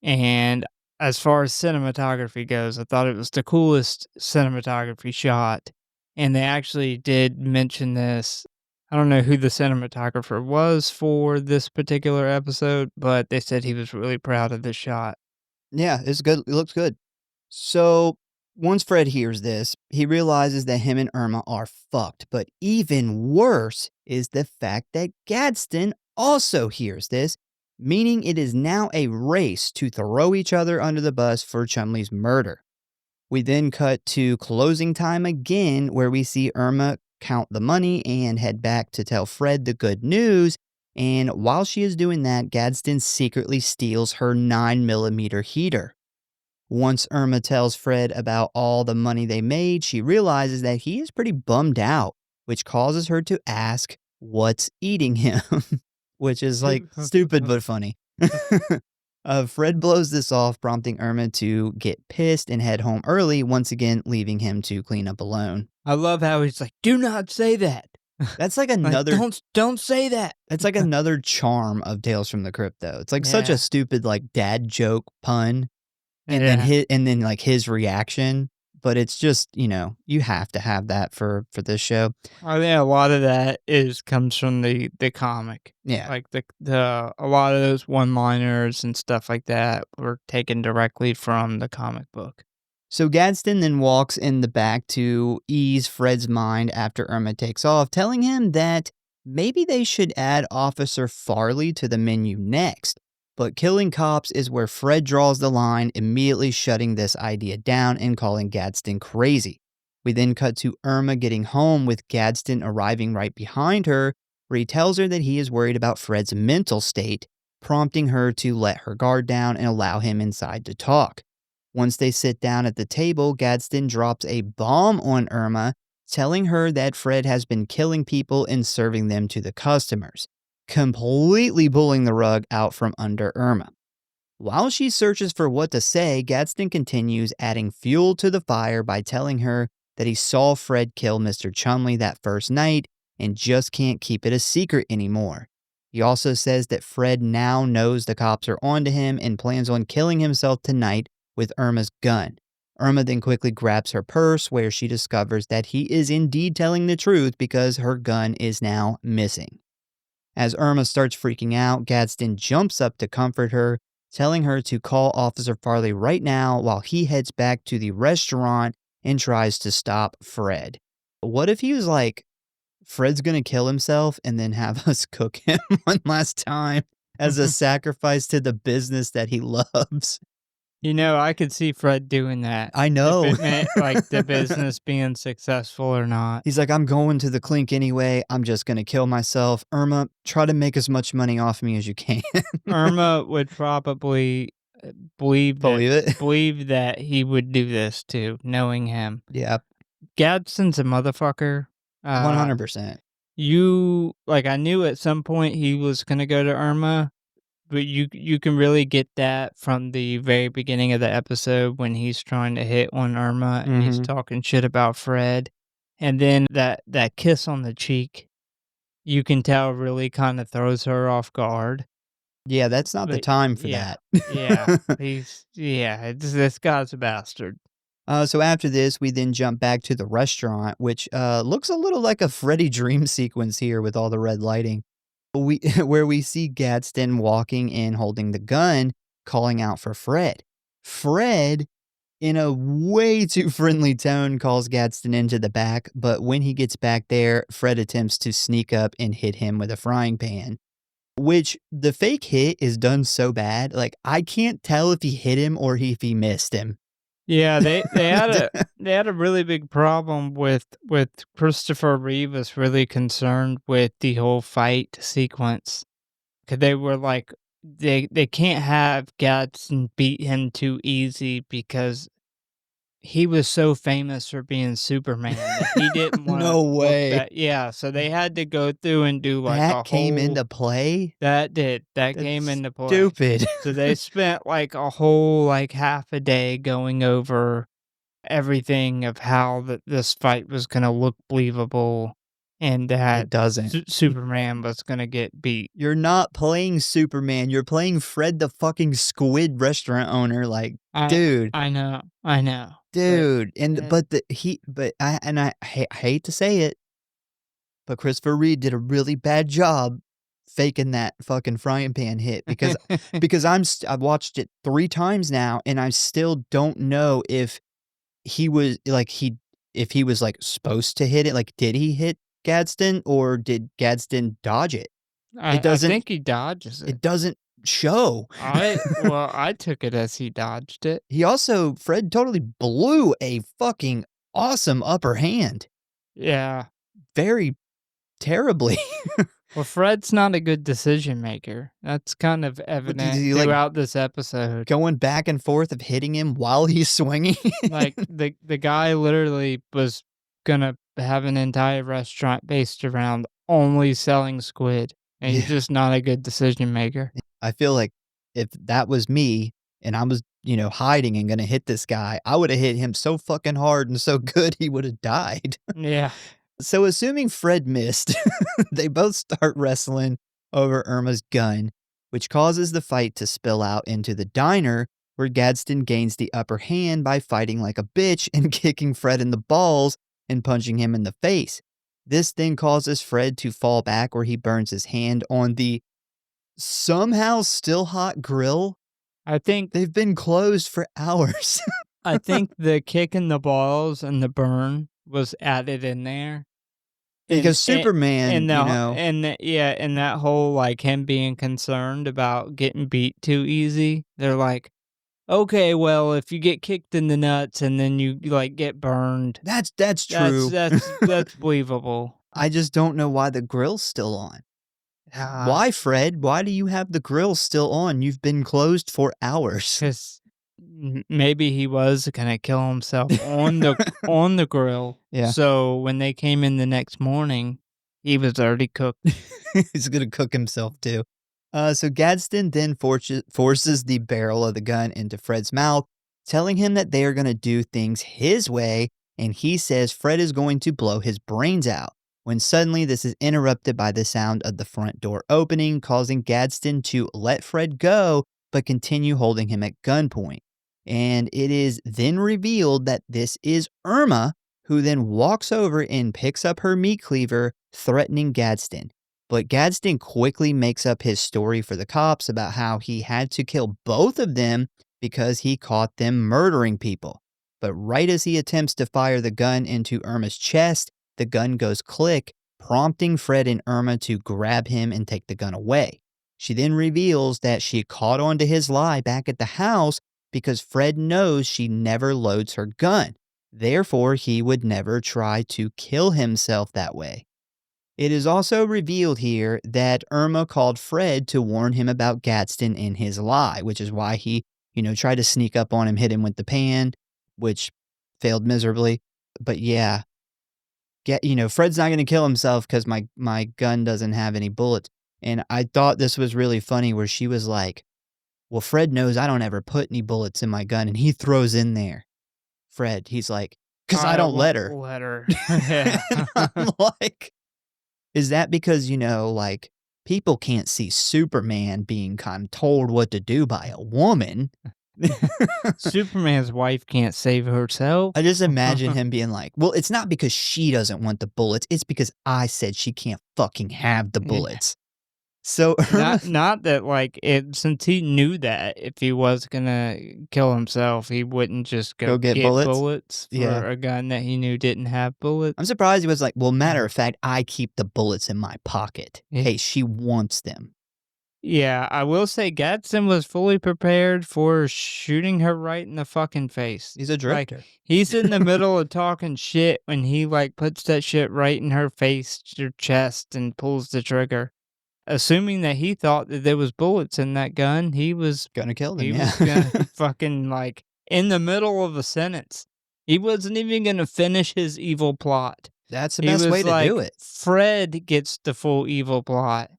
and as far as cinematography goes, I thought it was the coolest cinematography shot, and they actually did mention this. I don't know who the cinematographer was for this particular episode, but they said he was really proud of the shot. Yeah, it's good. It looks good. So once Fred hears this, he realizes that him and Irma are fucked. But even worse is the fact that Gadsden also hears this, meaning it is now a race to throw each other under the bus for Chumley's murder. We then cut to closing time again, where we see Irma count the money and head back to tell Fred the good news. And while she is doing that, Gadsden secretly steals her 9mm heater. Once Irma tells Fred about all the money they made, she realizes that he is pretty bummed out, which causes her to ask what's eating him, which is like stupid but funny. Fred blows this off, prompting Irma to get pissed and head home early, once again leaving him to clean up alone. I love how he's like, "Do not say that." That's like Like, another don't say that. It's like another charm of Tales from the Crypt though. It's like such a Yeah. stupid like dad joke pun. Yeah. And then like his reaction, but it's just, you have to have that for this show. I think a lot of that comes from the comic. Yeah. Like the a lot of those one-liners and stuff like that were taken directly from the comic book. So Gadsden then walks in the back to ease Fred's mind after Irma takes off, telling him that maybe they should add Officer Farley to the menu next. But killing cops is where Fred draws the line, immediately shutting this idea down and calling Gadsden crazy. We then cut to Irma getting home with Gadsden arriving right behind her, where he tells her that he is worried about Fred's mental state, prompting her to let her guard down and allow him inside to talk. Once they sit down at the table, Gadsden drops a bomb on Irma, telling her that Fred has been killing people and serving them to the customers, completely pulling the rug out from under Irma. While she searches for what to say, Gadsden continues adding fuel to the fire by telling her that he saw Fred kill Mr. Chumley that first night and just can't keep it a secret anymore. He also says that Fred now knows the cops are onto him and plans on killing himself tonight with Irma's gun. Irma then quickly grabs her purse, where she discovers that he is indeed telling the truth because her gun is now missing. As Irma starts freaking out, Gadsden jumps up to comfort her, telling her to call Officer Farley right now while he heads back to the restaurant and tries to stop Fred. What if he was like, Fred's gonna kill himself and then have us cook him one last time as a sacrifice to the business that he loves? I could see Fred doing that. I If know. it meant, like, the business being successful or not. He's like, I'm going to the clink anyway. I'm just going to kill myself. Irma, try to make as much money off me as you can. Irma would probably believe Believe it? that he would do this too, knowing him. Yeah, Gadsden's a motherfucker. 100%. I knew at some point he was gonna go to Irma, but you can really get that from the very beginning of the episode when he's trying to hit on Irma and he's Mhm. talking shit about Fred, and then that kiss on the cheek, you can tell really kinda throws her off guard. Yeah, that's not the But time for yeah, that. yeah, this guy's a bastard. So after this, we then jump back to the restaurant, which looks a little like a Freddy dream sequence here with all the red lighting. Where we see Gadsden walking in holding the gun, calling out for Fred. Fred, in a way too friendly tone, calls Gadsden into the back, but when he gets back there, Fred attempts to sneak up and hit him with a frying pan. Which the fake hit is done so bad, like I can't tell if he hit him or if he missed him. Yeah, they had a really big problem with Christopher Reeve was really concerned with the whole fight sequence. 'Cause they were like, they can't have Gadsden beat him too easy because he was so famous for being Superman that he didn't wanna No look way. that yeah, so they had to go through and do, like, That a came whole into play? that came That's into play. stupid. So they spent, like, a whole, like, half a day going over everything of how this fight was gonna look believable and that It doesn't. Superman was gonna get beat. You're not playing Superman, you're playing Fred the fucking squid restaurant owner, like, I dude, I know, but dude, and it but the he but I hate to say it, but Christopher Reeve did a really bad job faking that fucking frying pan hit because I've watched it 3 times now, and I still don't know if he was like, if he was, like, supposed to hit it, like, did he hit Gadsden, or did Gadsden dodge it? It I doesn't think he dodges it. it doesn't show. I took it as he dodged it. He also Fred totally blew a fucking awesome upper hand, Yeah. very terribly. Well, Fred's not a good decision maker. That's kind of What did evident he, like, throughout this episode. going back and forth of hitting him while he's swinging? Like the guy literally was gonna have an entire restaurant based around only selling squid, and he's Yeah. just not a good decision maker. I feel like if that was me and I was, hiding and gonna hit this guy, I woulda hit him so fucking hard and so good he woulda died. Yeah. So assuming Fred missed, they both start wrestling over Irma's gun, which causes the fight to spill out into the diner, where Gadsden gains the upper hand by fighting like a bitch and kicking Fred in the balls and punching him in the face. This then causes Fred to fall back, where he burns his hand on the somehow still hot grill. I think They've been closed for hours. I think the kick in the balls and the burn was added in there. Because Superman, and and that whole like him being concerned about getting beat too easy. They're like, okay, well, if you get kicked in the nuts and then you like get burned, that's true. that's believable. I just don't know why the grill's still on. Ah, Why, Fred? Why do you have the grill still on? You've been closed for hours. because maybe he was gonna kill himself on the grill. Yeah. So when they came in the next morning, he was already cooked. He's gonna cook himself too. So Gadsden then forces the barrel of the gun into Fred's mouth, telling him that they are gonna do things his way, and he says Fred is going to blow his brains out. When suddenly this is interrupted by the sound of the front door opening, causing Gadsden to let Fred go, but continue holding him at gunpoint. And it is then revealed that this is Irma, who then walks over and picks up her meat cleaver, threatening Gadsden. But Gadsden quickly makes up his story for the cops about how he had to kill both of them because he caught them murdering people. But right as he attempts to fire the gun into Irma's chest, the gun goes click, prompting Fred and Irma to grab him and take the gun away. She then reveals that she caught on to his lie back at the house because Fred knows she never loads her gun. Therefore, he would never try to kill himself that way. It is also revealed here that Irma called Fred to warn him about Gadsden and his lie, which is why he, tried to sneak up on him, hit him with the pan, which failed miserably. But yeah, Fred's not going to kill himself because my gun doesn't have any bullets. And I thought this was really funny where she was like, well, Fred knows I don't ever put any bullets in my gun. And he throws in there, Fred, he's like, because I don't let her. Let her. Yeah. I'm like, is that because, like, people can't see Superman being kind of told what to do by a woman? Superman's wife can't save herself. I just imagine him being like, well, it's not because she doesn't want the bullets. It's because I said she can't fucking have the bullets. So not that like since he knew that if he was gonna kill himself, he wouldn't just go get bullets? for Yeah. a gun that he knew didn't have bullets. I'm surprised he was like, well, matter of fact, I keep the bullets in my pocket. Yeah. Hey, she wants them. Yeah, I will say Gadsden was fully prepared for shooting her right in the fucking face. He's a director. He's in the middle of talking shit when he like puts that shit right in her face, her chest, and pulls the trigger. Assuming that he thought that there was bullets in that gun, he was Gonna kill them, he yeah. was gonna fucking like in the middle of a sentence. He wasn't even gonna finish his evil plot. That's the He best way was to do like, it. "Fred gets the full evil plot,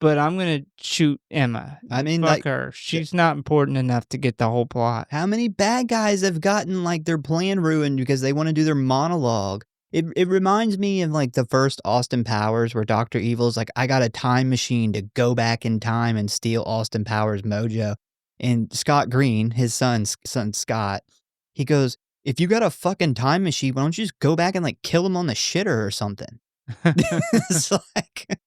but I'm gonna shoot Emma. I mean, Fuck like, her. th She's not important enough to get the whole plot." how many bad guys have gotten, like, their plan ruined because they wanna do their monologue? It reminds me of, like, the first Austin Powers where Doctor Evil's like, "I got a time machine to go back in time and steal Austin Powers' mojo." And Scott Green, his son Scott, he goes, "If you got a fucking time machine, why don't you just go back and, like, kill him on the shitter or something?" It's like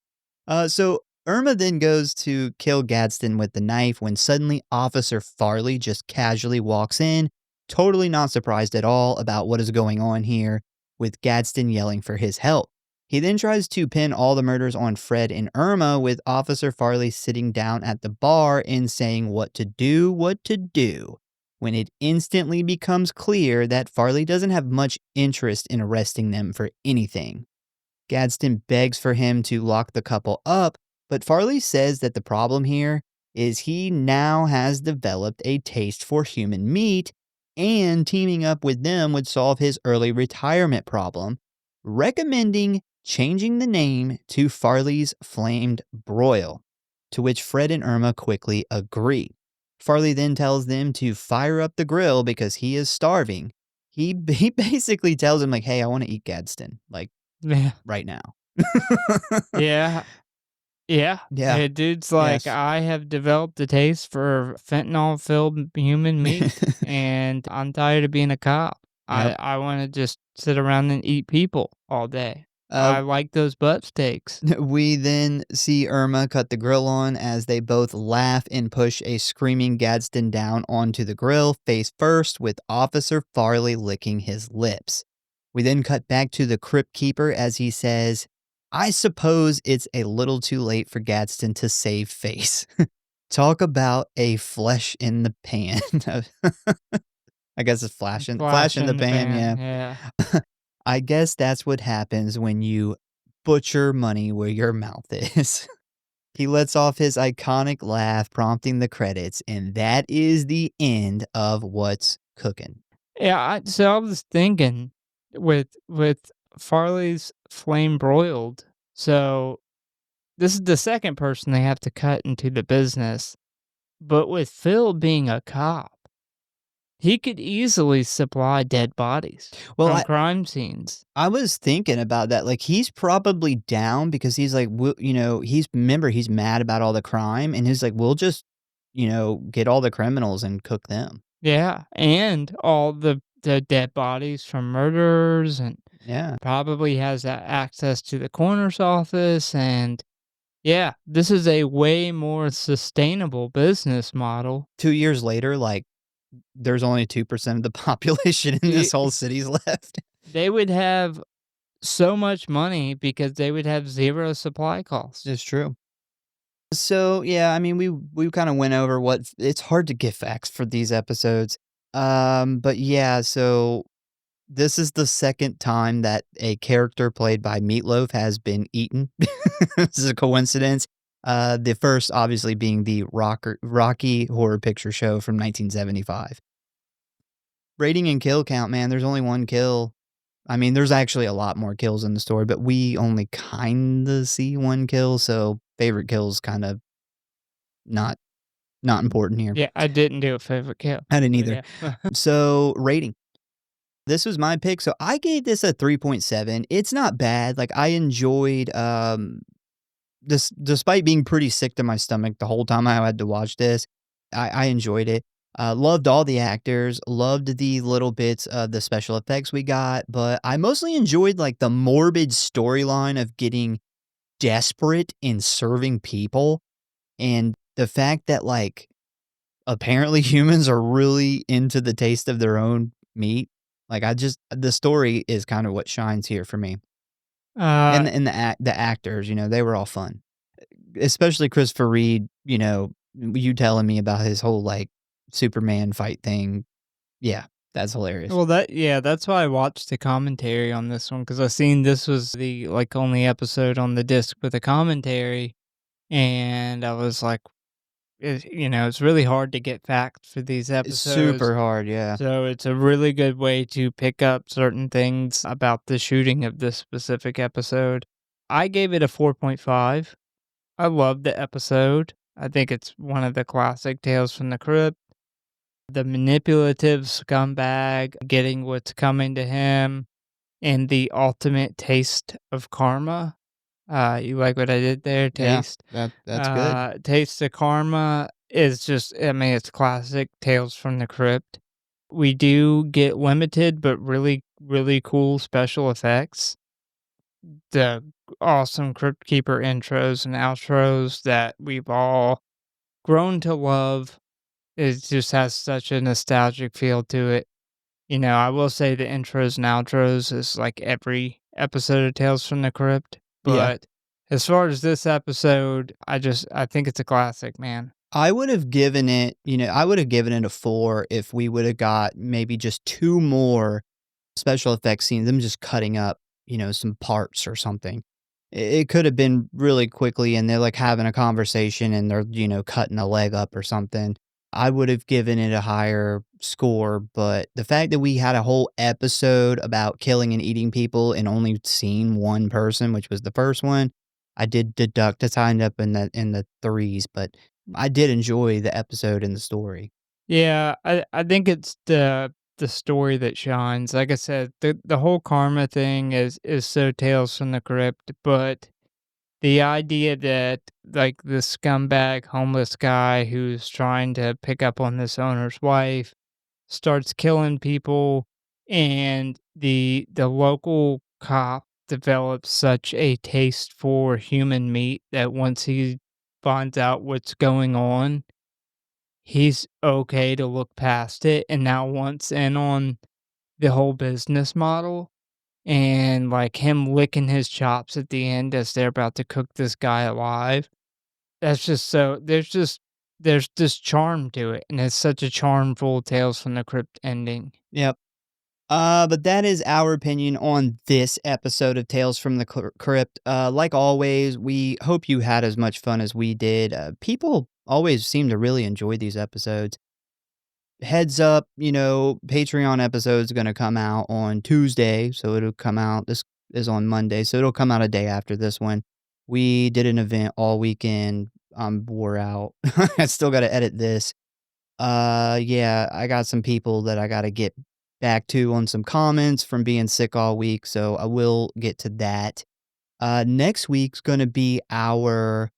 so Irma then goes to kill Gadsden with the knife when suddenly Officer Farley just casually walks in, totally not surprised at all about what is going on here, with Gadsden yelling for his help. He then tries to pin all the murders on Fred and Irma, with Officer Farley sitting down at the bar and saying what to do, when it instantly becomes clear that Farley doesn't have much interest in arresting them for anything. Gadsden begs for him to lock the couple up, but Farley says that the problem here is he now has developed a taste for human meat, and teaming up with them would solve his early retirement problem, recommending changing the name to Farley's Flamed Broil, to which Fred and Irma quickly agree. Farley then tells them to fire up the grill because he is starving. He basically tells him, like, hey, I want to eat Gadsden. Like, Yeah. right now. Yeah. Yeah. Yeah. Dude's like, Yes. "I have developed a taste for fentanyl-filled human meat, and I'm tired of being a cop. Yep. I wanna just sit around and eat people all day. Uh, I like those butt steaks." we then see Irma cut the grill on as they both laugh and push a screaming Gadsden down onto the grill, face first, with Officer Farley licking his lips. We then cut back to the Crypt Keeper as he says, I suppose it's a little too late for Gadsden to save face. Talk about a flesh in the pan. I guess it's flash in the pan, yeah. Yeah. I guess that's what happens when you butcher money where your mouth is. He lets off his iconic laugh, prompting the credits, and that is the end of What's Cookin'. Yeah, I was thinking with Farley's flame broiled, so this is the second person they have to cut into the business, but with Phil being a cop, he could easily supply dead bodies Well, from crime scenes. I was thinking about that. Like, he's probably down because he's like, he's mad about all the crime, and he's like, we'll just, get all the criminals and cook them. Yeah, and all the dead bodies from murderers, and Yeah. probably has that access to the coroner's office, and yeah, this is a way more sustainable business model. 2 years later, like, there's only 2% of the population in this It whole city's left. They would have so much money because they would have 0 supply costs. It's true. So, yeah, I mean, we kinda went over it's hard to give facts for these episodes. But yeah, so this is the second time that a character played by Meatloaf has been eaten. This is a coincidence. The first obviously being the Rocky Horror Picture Show from 1975. Rating and kill count, man, there's only 1 kill. I mean, there's actually a lot more kills in the story, but we only kinda see 1 kill, so favorite kill's kind of not important here. Yeah, I didn't do a favorite kill. I didn't But either. yeah. So, rating. This was my pick, so I gave this a 3.7. It's not bad. Like, I enjoyed, this despite being pretty sick to my stomach the whole time I had to watch this, I enjoyed it. Loved all the actors, loved the little bits of the special effects we got, but I mostly enjoyed, like, the morbid storyline of getting desperate in serving people, and the fact that, like, apparently humans are really into the taste of their own meat. Like, the story is kind of what shines here for me. Uh, And the actors, they were all fun. Especially Christopher Reed, you telling me about his whole, like, Superman fight thing. Yeah, that's hilarious. well, that's why I watched the commentary on this one, because I seen this was the, like, only episode on the disc with a commentary, and I was like, it's really hard to get facts for these It's episodes. super hard, yeah. So it's a really good way to pick up certain things about the shooting of this specific episode. I gave it a 4.5. I love the episode. I think it's one of the classic Tales from the Crypt. The manipulative scumbag getting what's coming to him and the ultimate taste of karma. You like what I did there? Yeah, Taste. that's good. Taste of karma is just, I mean, it's classic Tales from the Crypt. We do get limited but really, really cool special effects. The awesome Crypt Keeper intros and outros that we've all grown to love. It just has such a nostalgic feel to it. I will say the intros and outros is like every episode of Tales from the Crypt, Yeah. but as far as this episode, I think it's a classic, man. I would have given it, I would have given it a 4 if we would have got maybe just 2 more special effects scenes, them just cutting up, some parts or something. It could have been really quickly and they're like having a conversation and they're, cutting a leg up or something. I would have given it a higher score, but the fact that we had a whole episode about killing and eating people and only seeing one person, which was the first one, I did deduct to signed up in the threes, but I did enjoy the episode and the story. Yeah, I think it's the story that shines. Like I said, the whole karma thing is so Tales from the Crypt, but the idea that like this scumbag homeless guy who's trying to pick up on this owner's wife starts killing people, and the local cop develops such a taste for human meat that once he finds out what's going on, he's okay to look past it and now wants in on the whole business model. And like him licking his chops at the end as they're about to cook this guy alive. That's just so there's this charm to it, and it's such a charmful Tales from the Crypt ending. Yep. But that is our opinion on this episode of Tales from the Crypt. Like always, we hope you had as much fun as we did. People always seem to really enjoy these episodes. Heads up, Patreon episode's going to come out on Tuesday, so it'll come out. This is on Monday, so it'll come out a day after this one. We did an event all weekend. I'm wore out. I still got to edit this. Yeah, I got some people that I got to get back to on some comments from being sick all week, so I will get to that. Next week's going to be our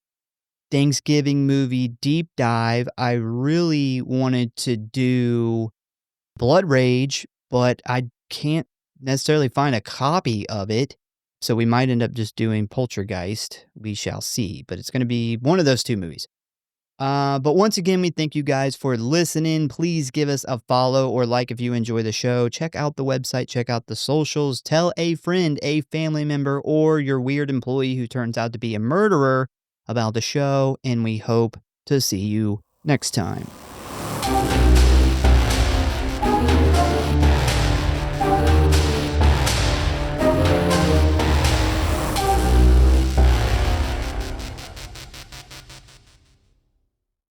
Thanksgiving movie deep dive. I really wanted to do Blood Rage, but I can't necessarily find a copy of it. So we might end up just doing Poltergeist. We shall see. But it's going to be one of those two movies. But once again, we thank you guys for listening. Please give us a follow or like if you enjoy the show. Check out the website, check out the socials. Tell a friend, a family member, or your weird employee who turns out to be a murderer about the show. And we hope to see you next time.